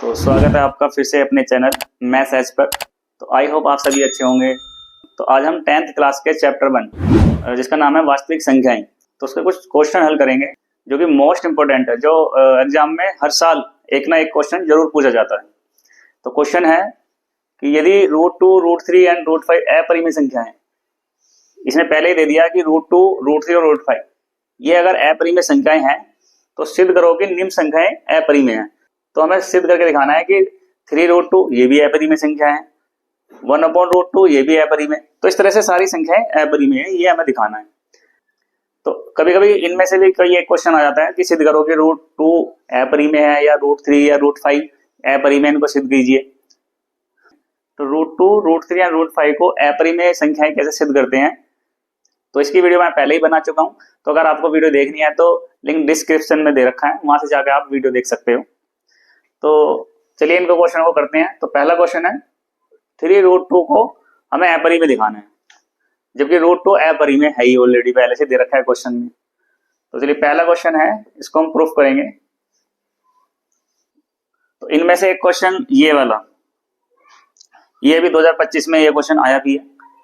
तो स्वागत है आपका फिर से अपने चैनल मैथ्स एज पर। तो आई होप आप सभी अच्छे होंगे। तो आज हम 10th क्लास के चैप्टर 1 जिसका नाम है वास्तविक संख्याएं, तो उसके कुछ क्वेश्चन हल करेंगे जो कि मोस्ट इंपोर्टेंट है, जो एग्जाम में हर साल एक ना एक क्वेश्चन जरूर पूछा जाता है। तो क्वेश्चन है कि यदि √2, √3 एंड √5 अपरिमेय संख्या है। इसने पहले ही दे दिया कि √2, √3 और √5 ये अगर अपरिमेय संख्याएं हैं तो सिद्ध करो कि निम्न संख्याएं अपरिमेय हैं। तो हमें सिद्ध करके दिखाना है कि 3√2 ये भी अपरिमेय संख्या है, 1/√2 ये भी अपरिमेय। तो इस तरह से सारी संख्याएं अपरिमेय है, ये हमें दिखाना है। तो कभी कभी इनमें से भी कोई एक क्वेश्चन आ जाता है कि सिद्ध करो कि √2 अपरिमेय है या √3 या √5 अपरिमेय, इनको सिद्ध कीजिए। तो √2, √3 या √5 को अपरिमेय संख्याएं कैसे सिद्ध करते हैं, तो इसकी वीडियो मैं पहले ही बना चुका हूं। तो अगर आपको वीडियो देखनी है तो लिंक डिस्क्रिप्शन में दे रखा है, वहां से जाकर आप वीडियो देख सकते हो। तो चलिए इनको क्वेश्चन को करते हैं। तो पहला क्वेश्चन है 3√2 को हमें अपरिमेय दिखाना है, जबकि √2 अपरिमेय है ही, ऑलरेडी पहले से दे रखा है क्वेश्चन में। तो चलिए पहला क्वेश्चन है, इसको हम प्रूफ करेंगे। तो इनमें से एक क्वेश्चन ये वाला, ये भी 2025 में ये क्वेश्चन आया भी है।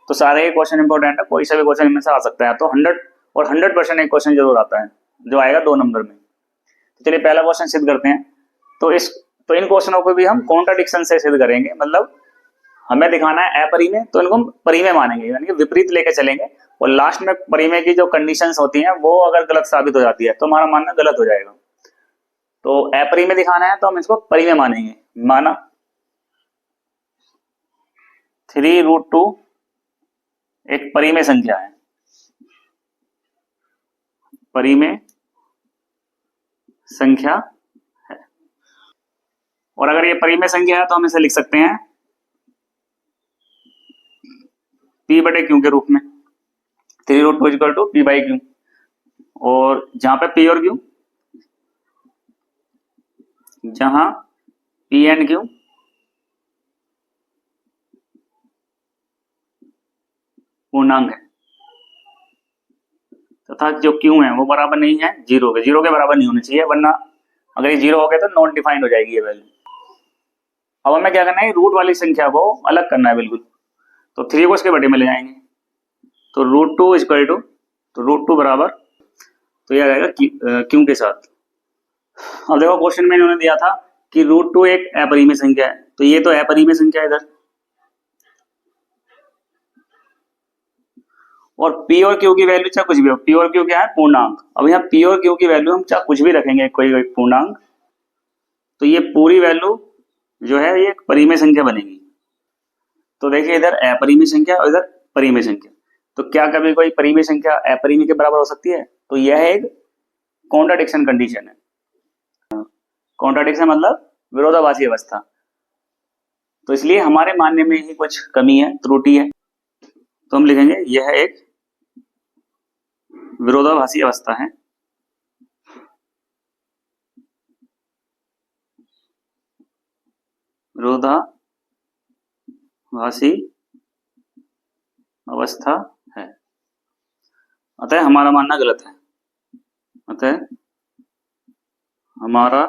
तो सारे ही क्वेश्चन इंपॉर्टेंट है, कोई सा भी क्वेश्चन इनमें से आ सकता है। तो 100% एक क्वेश्चन जरूर आता है जो आएगा 2 नंबर में। तो चलिए पहला क्वेश्चन सिद्ध करते हैं। तो इन क्वेश्चनों को भी हम कॉन्ट्राडिक्शन से सिद्ध करेंगे, मतलब हमें दिखाना है अपरिमेय तो इनको हम परिमेय मानेंगे, यानी कि विपरीत लेके चलेंगे। और लास्ट में परिमेय की जो कंडीशंस होती हैं वो अगर गलत साबित हो जाती है तो हमारा मानना गलत हो जाएगा। तो अपरिमेय दिखाना है तो हम इसको परिमेय मानेंगे। माना 3√2 एक परिमेय संख्या है, परिमेय संख्या है। और अगर ये परिमेय संख्या है तो हम इसे लिख सकते हैं P/Q के रूप में। 3√2 इक्वल टू P/Q। और जहां पे P और Q, जहां P एंड Q पूर्णांक है तथा जो Q है वो बराबर नहीं है 0 के, 0 के बराबर नहीं होने चाहिए, वरना अगर ये 0 हो गया तो नॉन डिफाइंड हो जाएगी ये वैल्यू। अब हमें क्या करना है, रूट वाली संख्या को अलग करना है बिल्कुल। तो 3 को इसके बटे में ले जाएंगे। तो √2 इक्वल टू, तो √2 बराबर, तो ये आ जाएगा Q के साथ। अब देखो क्वेश्चन में इन्होंने दिया था कि √2 एक अपरिमेय संख्या है, तो ये तो अपरिमेय संख्या है इधर। और P और Q की वैल्यू चाहे कुछ भी हो, P और Q क्या है, पूर्णांक। अब यहाँ P और Q की वैल्यू हम चाहे कुछ भी रखेंगे, कोई पूर्णांक, तो ये पूरी वैल्यू जो है ये एक परिमेय संख्या बनेगी। तो देखिए इधर अपरिमेय संख्या और इधर परिमेय संख्या, तो क्या कभी कोई परिमेय संख्या अपरिमेय के बराबर हो सकती है? तो यह एक कॉन्ट्राडिक्शन कंडीशन है। कॉन्ट्राडिक्शन मतलब विरोधाभासी अवस्था। तो इसलिए हमारे मानने में ही कुछ कमी है, त्रुटि है। तो हम लिखेंगे यह एक विरोधाभासी अवस्था है। विरोधाभासी अवस्था है, अतः हमारा मानना गलत है। अतः हमारा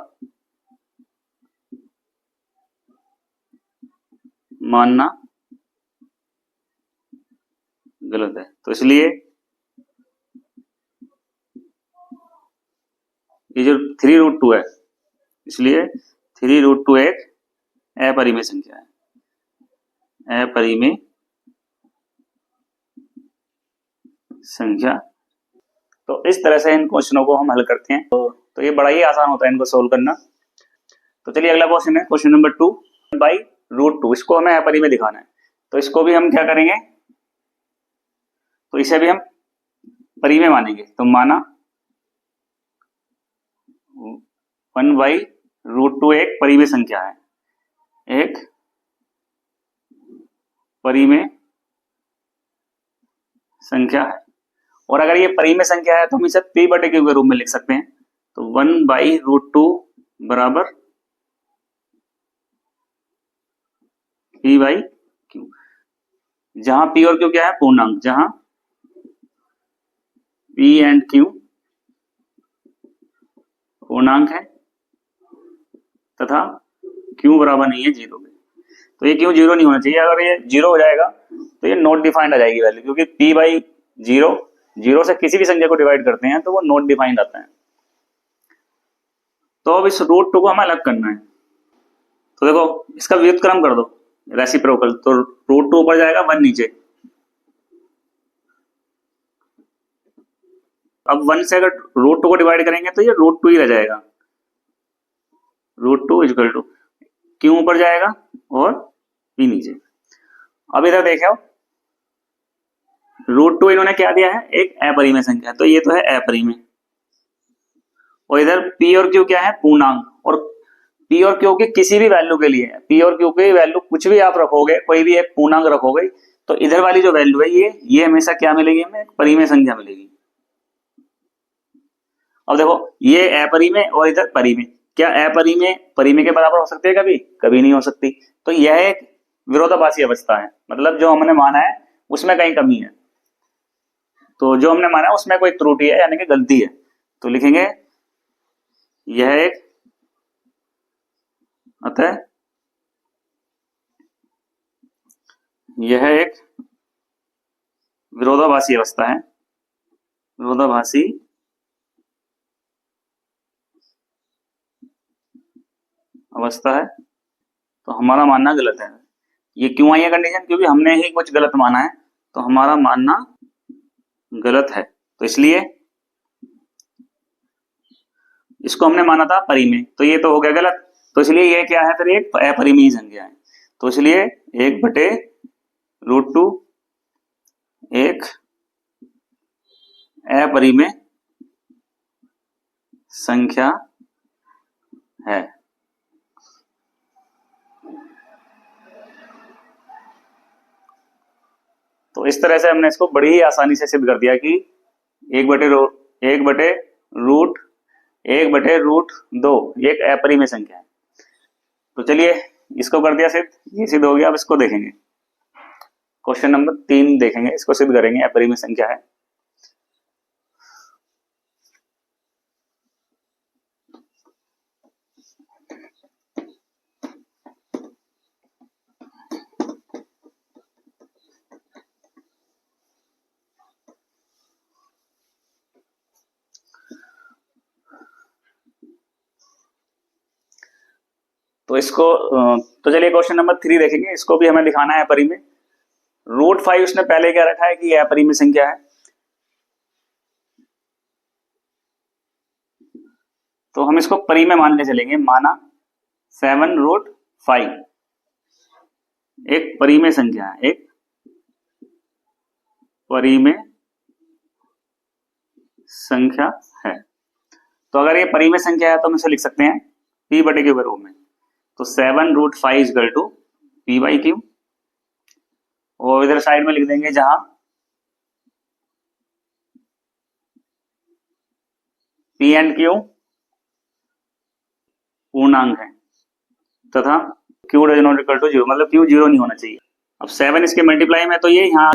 मानना गलत है। तो इसलिए ये जो 3√2 है, इसलिए 3√2 एक अपरिमेय संख्या है, अपरिमेय संख्या। तो इस तरह से इन क्वेश्चनों को हम हल करते हैं। तो ये बड़ा ही आसान होता है इनको सोल्व करना। तो चलिए अगला क्वेश्चन है, क्वेश्चन नंबर 2 1/√2, इसको हमें अपरिमेय दिखाना है। तो इसको भी हम क्या करेंगे, तो इसे भी हम परिमेय मानेंगे। तो माना 1/√2 एक परिमेय संख्या है, एक परिमेय संख्या है। और अगर ये परिमेय संख्या है तो हम इसे P/Q के रूप में लिख सकते हैं। तो 1/√2 बराबर P/Q, जहां P और Q क्या है, पूर्णांक, जहां P एंड Q पूर्णांक है तथा क्यू बराबर नहीं है 0 के। तो ये क्यों 0 नहीं होना चाहिए, अगर ये 0 हो जाएगा तो ये नॉट डिफाइंड आ जाएगी वैल्यू, क्योंकि p बाई 0 से किसी भी संख्या को डिवाइड करते हैं तो वो नॉट डिफाइंड आता है। तो अब इस रूट 2 को हमें अलग करना है। तो देखो इसका व्युत्क्रम कर दो रेसिप्रोकल, तो रूट 2 ऊपर जाएगा 1 नीचे। अब 1 से अगर रूट 2 को डिवाइड करेंगे तो ये रूट 2 ही रह जाएगा। रूट 2 इक्वल टू क्यों ऊपर जाएगा और p नीचे। अब इधर देखो रूट 2 इन्होंने क्या दिया है, एक अपरिमेय संख्या, तो ये तो है अपरिमेय। और इधर p और q क्या है, पूर्णांक। और p और q के किसी भी वैल्यू के लिए, p और q की वैल्यू कुछ भी आप रखोगे, कोई भी एक पूर्णांक रखोगे, तो इधर वाली जो वैल्यू है ये हमेशा क्या मिलेगी, हमें परिमेय संख्या मिलेगी। अब देखो ये अपरिमेय और इधर परिमेय, क्या अपरिमेय परिमेय के बराबर हो सकती है कभी, कभी नहीं हो सकती। तो यह एक विरोधाभासी अवस्था है, मतलब जो हमने माना है उसमें कहीं कमी है, तो जो हमने माना है उसमें कोई त्रुटि है यानी कि गलती है। तो लिखेंगे यह एक, अतः यह एक विरोधाभासी अवस्था है, विरोधाभासी अवस्था है। तो हमारा मानना गलत है। ये क्यों आई है कंडीशन, क्योंकि हमने ही कुछ गलत माना है, तो हमारा मानना गलत है। तो इसलिए इसको हमने माना था परिमेय, तो ये तो हो गया गलत। तो इसलिए ये क्या है, फिर एक अपरिमेय संख्या है। तो इसलिए 1/√2 एक अपरिमेय संख्या है। तो इस तरह से हमने इसको बड़ी ही आसानी से सिद्ध कर दिया कि 1/√2 एक अपरिमेय संख्या है। तो चलिए इसको कर दिया सिद्ध, ये सिद्ध हो गया। अब इसको देखेंगे, क्वेश्चन नंबर 3 देखेंगे, इसको सिद्ध करेंगे अपरिमेय संख्या है। तो इसको तो चलिए क्वेश्चन नंबर 3 देखेंगे, इसको भी हमें दिखाना है अपरिमेय। √5 उसने पहले क्या रखा है कि यह अपरिमेय संख्या है, तो हम इसको परिमेय मान के चलेंगे। माना 7√5 एक परिमेय संख्या है, एक परिमेय संख्या है। तो अगर ये परिमेय संख्या है तो हम इसे लिख सकते हैं p/q के रूप में। तो 7√5 इक्वल टू p/q, और इधर साइड में लिख देंगे जहां p एंड q पूर्णांक है तथा q does not equal to 0, मतलब q 0 नहीं होना चाहिए। अब 7 इसके मल्टीप्लाई में, तो ये यहाँ,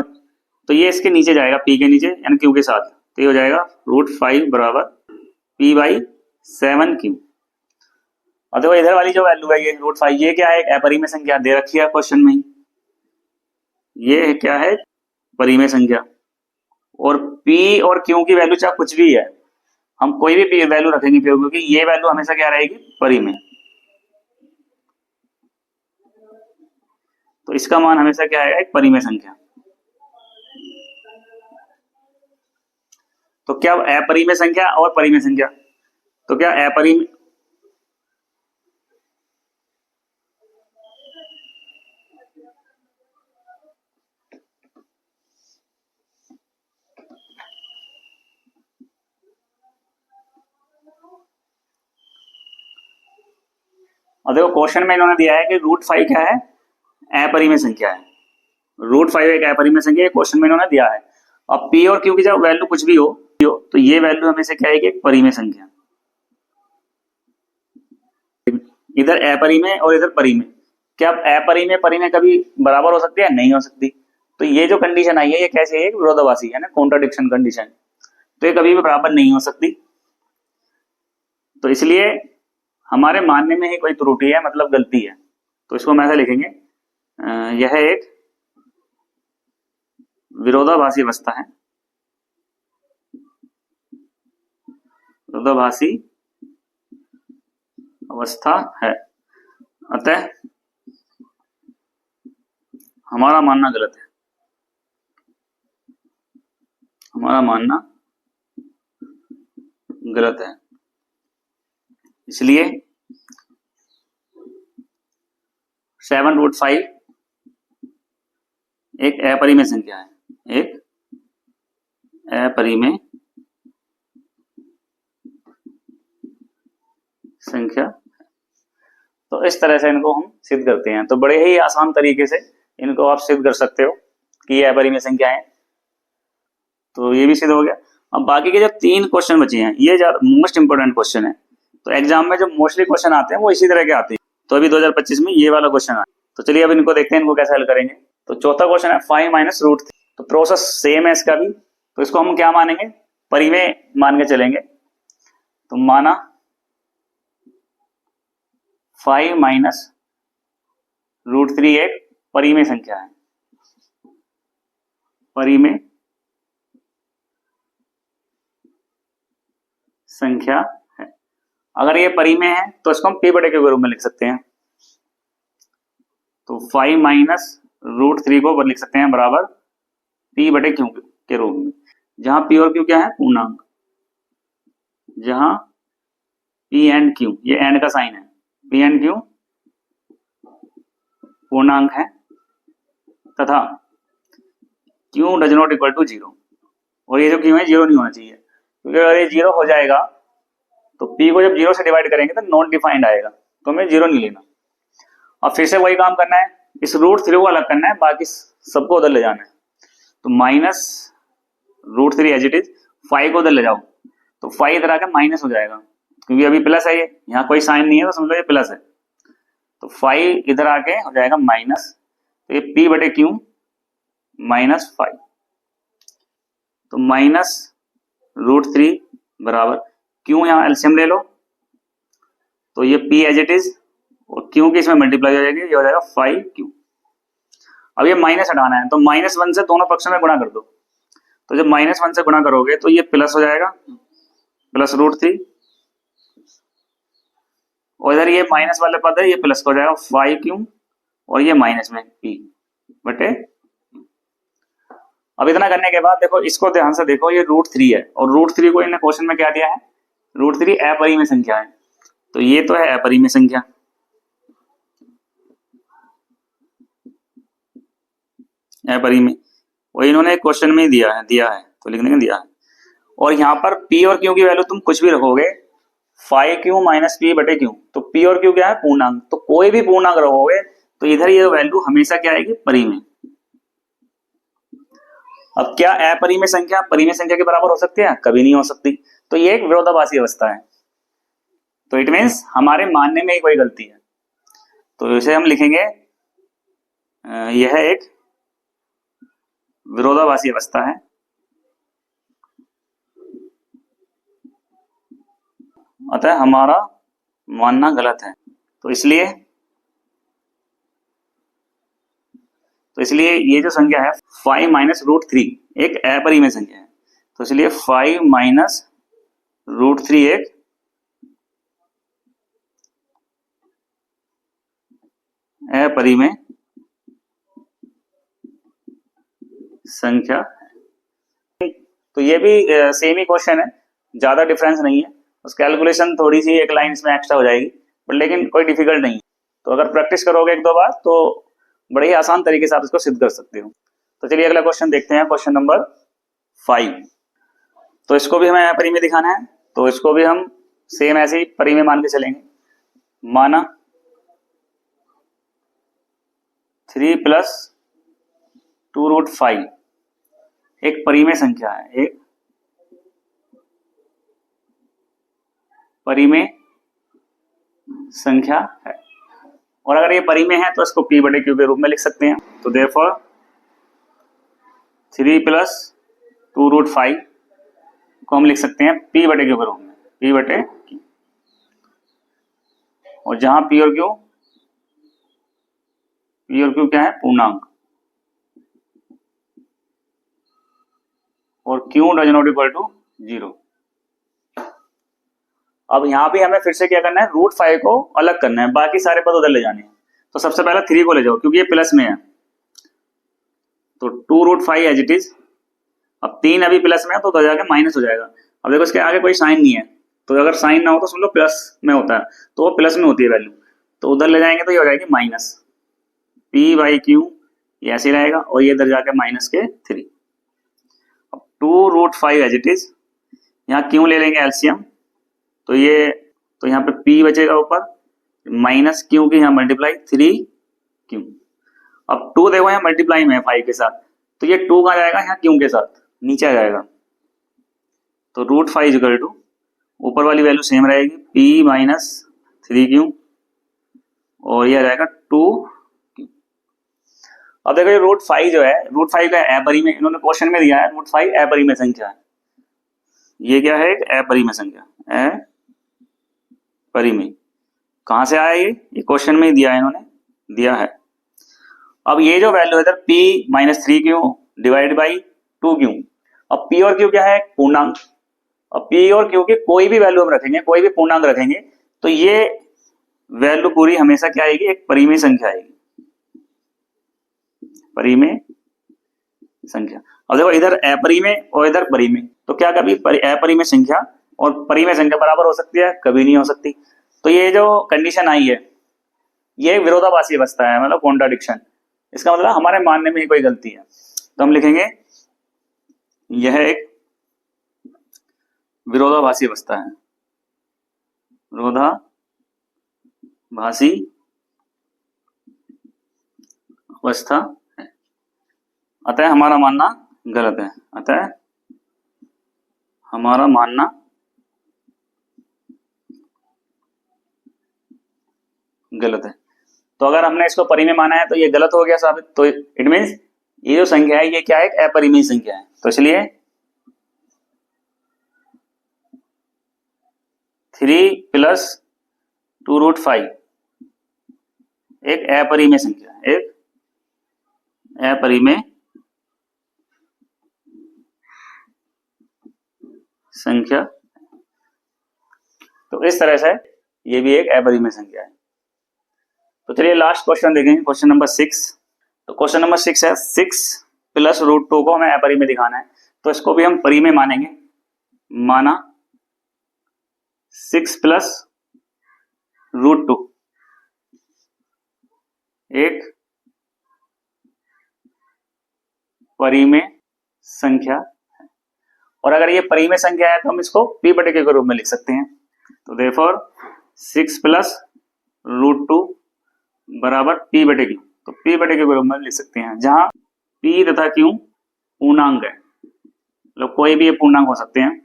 तो ये इसके नीचे जाएगा, p के नीचे यानी q के साथ, तो ये हो जाएगा √5 बराबर p/7q। और देखो इधर वाली जो वैल्यू है ये √5, ये क्या है, एक अपरिमेय संख्या दे रखी है क्वेश्चन में ही। ये क्या है, परिमेय संख्या। और p और q की वैल्यू चाहे कुछ भी है, हम कोई भी p वैल्यू रखेंगे p, क्योंकि ये वैल्यू हमेशा क्या रहेगी, परिमेय। तो इसका मान हमेशा क्या आएगा, एक परिमेय संख्या। तो क्या अपरिमेय संख्या और परिमेय संख्या, तो क्या अपरिमेय, और देखो क्वेश्चन में इन्होंने दिया है कि √5 क्या है, अपरिमेय संख्या है। √5 एक अपरिमेय संख्या क्वेश्चन में इन्होंने दिया है। अब p और q की जब वैल्यू कुछ भी हो तो ये वैल्यू हमेशा क्या है, एक परिमेय संख्या। इधर अपरिमेय और इधर परिमेय, क्या अपरिमेय परिमेय कभी बराबर हो सकती है, नहीं हो सकती। तो ये जो कंडीशन आई है ये कैसे है, विरोधाभासी है ना, कॉन्ट्राडिक्शन कंडीशन। तो ये कभी भी बराबर नहीं हो सकती। तो इसलिए हमारे मानने में ही कोई त्रुटि है, मतलब गलती है, तो इसको हम ऐसा लिखेंगे, यह एक विरोधाभासी अवस्था है, विरोधाभासी अवस्था है, अतः हमारा मानना गलत है, हमारा मानना गलत है। इसलिए 7√5 एक अपरिमेय संख्या है, एक अपरिमेय संख्या। तो इस तरह से इनको हम सिद्ध करते हैं। तो बड़े ही आसान तरीके से इनको आप सिद्ध कर सकते हो कि ये अपरिमेय संख्या है। तो ये भी सिद्ध हो गया। अब बाकी के जो 3 क्वेश्चन बचे हैं, ये मोस्ट इंपोर्टेंट क्वेश्चन है। तो एग्जाम में जो मोस्टली क्वेश्चन आते हैं वो इसी तरह के आते हैं। तो अभी 2025 में ये वाला क्वेश्चन आया। तो चलिए अब इनको देखते हैं, इनको कैसे हल करेंगे। तो चौथा क्वेश्चन है 5 - √3। तो प्रोसेस सेम है इसका भी। तो इसको हम क्या मानेंगे, परिमेय मान के चलेंगे। तो माना 5 - √3 एक परिमेय संख्या है, परिमेय संख्या है। अगर ये परिमेय है तो इसको हम p/q के रूप में लिख सकते हैं। तो 5 - √3 को लिख सकते हैं बराबर p/q के रूप में, जहां p और q क्या है, पूर्णांक, जहां p एंड q, ये एंड का साइन है, p एंड q पूर्णांक है, तथा q does not equal to 0। और ये जो q है 0 नहीं होना चाहिए, क्योंकि अगर ये 0 हो जाएगा तो p को जब 0 से डिवाइड करेंगे तो नॉट डिफाइंड आएगा, तो हमें 0 नहीं लेना। अब फिर से वही काम करना है, इस √3 को अलग करना है, बाकी सबको उधर ले जाना है। तो -√3 एज इट इज, 5 को उधर ले जाओ, तो 5 इधर आकर माइनस हो जाएगा, क्योंकि अभी प्लस है, ये यहाँ कोई साइन नहीं है तो समझ लो ये प्लस है। तो 5 इधर आके हो जाएगा माइनस, तो ये p/q -5। तो -√3 बराबर q, यहाँ एलसीएम ले लो, तो ये p एज इट इज और q की इसमें मल्टीप्लाई हो जाएगी, ये हो जाएगा 5q। अब ये माइनस हटाना है, तो -1 से दोनों पक्षों में गुणा कर दो। तो जब -1 से गुणा करोगे तो ये प्लस हो जाएगा, +√3, और इधर ये माइनस वाले पद है, ये प्लस हो जाएगा 5q, और ये माइनस में p/। अब इतना करने के बाद देखो, इसको ध्यान से देखो, ये √3 है, और √3 को इन्हें क्वेश्चन में क्या दिया है, √3 अपरिमेय संख्या है। तो ये तो है अपरिमेय संख्या, अपरिमेय, और इन्होंने क्वेश्चन में ही दिया है, तो लिखने का दिया है। और यहाँ पर p और q की वैल्यू तुम कुछ भी रखोगे, 5q - p/q, तो p और q क्या है, पूर्णांक, तो कोई भी पूर्णांक रखोगे तो इधर ये वैल्यू हमेशा क्या आएगी, परिमेय। अब क्या अपरिमेय संख्या परिमेय संख्या के बराबर हो सकती है, कभी नहीं हो सकती। तो ये एक विरोधाभासी अवस्था है, तो इट मीन्स हमारे मानने में ही कोई गलती है। तो इसे हम लिखेंगे, यह एक विरोधाभासी अवस्था है, अतः हमारा मानना गलत है। तो इसलिए ये जो संख्या है 5 - √3 एक अपरिमेय संख्या है। तो इसलिए 5 - √3 एक अपरिमेय संख्या है। तो ये भी सेम ही क्वेश्चन है, ज्यादा डिफरेंस नहीं है, उस कैलकुलेशन थोड़ी सी एक लाइन इसमें एक्स्ट्रा हो जाएगी, पर लेकिन कोई डिफिकल्ट नहीं है। तो अगर प्रैक्टिस करोगे 1-2 बार तो बड़े ही आसान तरीके से आप इसको सिद्ध कर सकते हो। तो चलिए अगला क्वेश्चन देखते हैं, क्वेश्चन नंबर 5। तो इसको भी हमें अपरिमेय दिखाना है, तो इसको भी हम सेम ऐसे ही परिमेय मान के चलेंगे। माना 3 + 2√5 एक परिमेय संख्या है, एक परिमेय संख्या है। और अगर ये परिमेय है तो इसको p/q के रूप में लिख सकते हैं। तो देयरफॉर 3 + 2√5 को हम लिख सकते हैं p/q के रूप में, p/q। और जहां पी और क्यू क्या है, पूर्णांक, और q does not equal to 0। अब यहाँ भी हमें फिर से क्या करना है, √5 को अलग करना है, बाकी सारे पद उधर ले जाने हैं। तो सबसे पहले 3 को ले जाओ क्योंकि ये प्लस में है, तो 2√5 एज इट इज। अब 3 अभी प्लस में है तो उधर जाके माइनस हो जाएगा। अब देखो इसके आगे कोई साइन नहीं है, तो अगर साइन ना हो तो समझ लो प्लस में होता है, तो वो प्लस में होती है वैल्यू, तो उधर ले जाएंगे तो ये हो जाएगी माइनस p/q, ये ऐसे रहेगा, और ये इधर जाके माइनस के 3। अब 2√5 एज इट इज, यहाँ क्यों ले लेंगे एलसीएम, तो यहाँ पे p बचेगा ऊपर, माइनस क्यू की यहाँ मल्टीप्लाई 3q। अब 2 देखो यहाँ मल्टीप्लाई में है 5 के साथ, तो ये 2 कहाँ जाएगा, यहाँ क्यू के साथ नीचे आ जाएगा। तो √5 इक्वल टू, ऊपर वाली वैल्यू सेम रहेगी, p - 3q, और ये आ जाएगा 2q। अब देखो ये √5 जो है, √5 का अपरिमेय, इन्होंने क्वेश्चन में दिया है √5 अपरिमेय संख्या है। ये क्या है, एक अपरिमेय संख्या, अपरिमेय। कहां से आया ये क्वेश्चन में ही दिया है, इन्होंने दिया है। अब ये जो वैल्यू है इधर p - 3q divide by 2q। अब p और q क्या है, पूर्णांक। अब p और q की कोई भी वैल्यू हम रखेंगे, कोई भी पूर्णांक रखेंगे, तो ये वैल्यू पूरी हमेशा क्या आएगी, एक परिमेय संख्या आएगी, परिमेय संख्या। अब देखो इधर अपरिमेय और इधर परिमेय, तो क्या कभी अपरिमेय संख्या और परिमेय संख्या बराबर हो सकती है, कभी नहीं हो सकती। तो ये जो कंडीशन आई है, ये विरोधाभासी अवस्था है, मतलब कॉन्ट्राडिक्शन। इसका मतलब हमारे मानने में कोई गलती है, तो हम लिखेंगे यह एक विरोधाभासी अवस्था है, विरोधाभासी अवस्था है, अतः हमारा मानना गलत है, अतः हमारा मानना गलत है। तो अगर हमने इसको परिमेय माना है तो ये गलत हो गया साबित, तो इट मींस ये जो संख्या है ये क्या है, एक अपरिमेय संख्या है। तो इसलिए 3 + 2√5 एक अपरिमेय संख्या है, एक अपरिमेय संख्या। तो इस तरह से ये भी एक अपरिमेय संख्या है। तो चलिए लास्ट क्वेश्चन देखेंगे, क्वेश्चन नंबर 6। तो क्वेश्चन नंबर 6 है 6 + √2 को हमें अपरिमेय दिखाना है, तो इसको भी हम परिमेय मानेंगे। माना 6 + √2 एक परिमेय संख्या है, और अगर ये परिमेय संख्या है तो हम इसको p/q के रूप में लिख सकते हैं। तो देयरफॉर 6 + √2 बराबर p/q, तो p/q के रूप में लिख सकते हैं, जहां p तथा q पूर्णांक है, मतलब कोई भी ये पूर्णांक हो सकते हैं,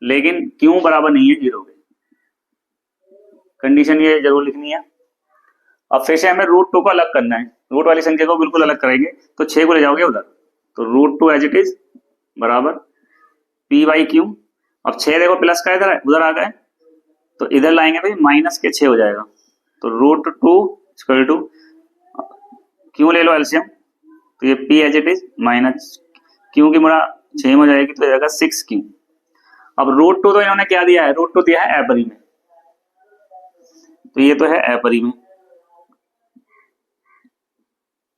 लेकिन q बराबर नहीं है 0 के। कंडीशन ये जरूर लिखनी है। अब फिर से हमें √2 को अलग करना है, रूट वाली संख्या को बिल्कुल अलग करेंगे, तो 6 को ले जाओगे उधर, तो √2 एज इट इज बराबर p/q। अब 6 देखो प्लस का इधर है, उधर आ गए, तो इधर लाएंगे तो माइनस के 6 हो जाएगा, तो √2 = क्यों ले लो एलसीएम, तो ये p as it is minus q की मुड़ा 6 में हो जाएगी, तो जाएगा 6q। अब √2 तो इन्होंने क्या दिया है, √2 दिया है अपरिमेय, तो ये तो है अपरिमेय,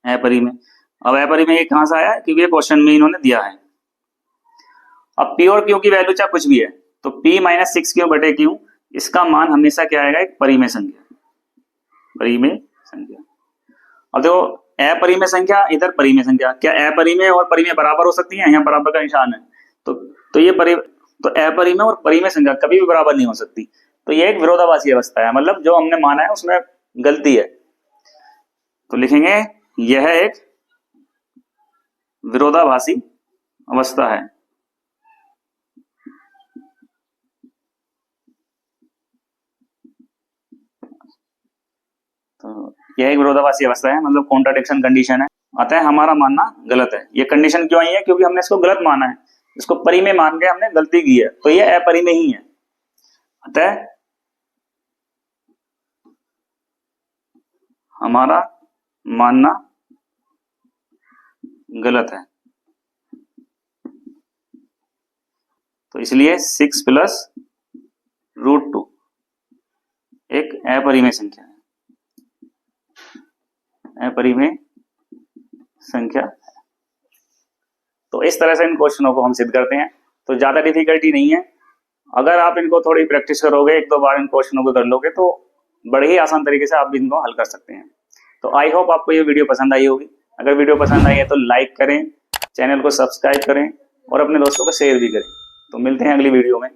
अपरिमेय। अब अपरिमेय ये कहां से आया, क्योंकि ये क्वेश्चन में इन्होंने दिया है। अब p और q की वैल्यू चाहे कुछ भी है, तो p - 6q/q, इसका मान हमेशा क्या आएगा, एक परिमेय संख्या, परिमेय संख्या। अब देखो अपरिमेय संख्या इधर परिमेय संख्या, क्या अपरिमेय और परिमेय बराबर हो सकती है, यहाँ बराबर का निशान है, तो ये तो अपरिमेय और परिमेय संख्या कभी भी बराबर नहीं हो सकती। तो ये एक विरोधाभासी अवस्था है, मतलब जो हमने माना है उसमें गलती है, तो लिखेंगे यह एक विरोधाभासी अवस्था है। तो यह एक विरोधाभासी अवस्था है, मतलब कॉन्ट्राडिक्शन कंडीशन है, अतः हमारा मानना गलत है। ये कंडीशन क्यों आई है, क्योंकि हमने इसको गलत माना है, इसको परिमेय मान के हमने गलती की है, तो ये अपरिमेय ही है, अतः हमारा मानना गलत है। तो इसलिए 6 प्लस √2 एक अपरिमेय संख्या है, अपरिमेय संख्या। तो इस तरह से इन क्वेश्चनों को हम सिद्ध करते हैं। तो ज्यादा डिफिकल्टी नहीं है, अगर आप इनको थोड़ी प्रैक्टिस करोगे, 1-2 बार इन क्वेश्चनों को कर लोगे तो बड़े ही आसान तरीके से आप इनको हल कर सकते हैं। तो आई होप आपको ये वीडियो पसंद आई होगी। अगर वीडियो पसंद आई है तो लाइक करें, चैनल को सब्सक्राइब करें और अपने दोस्तों को शेयर भी करें। तो मिलते हैं अगली वीडियो में।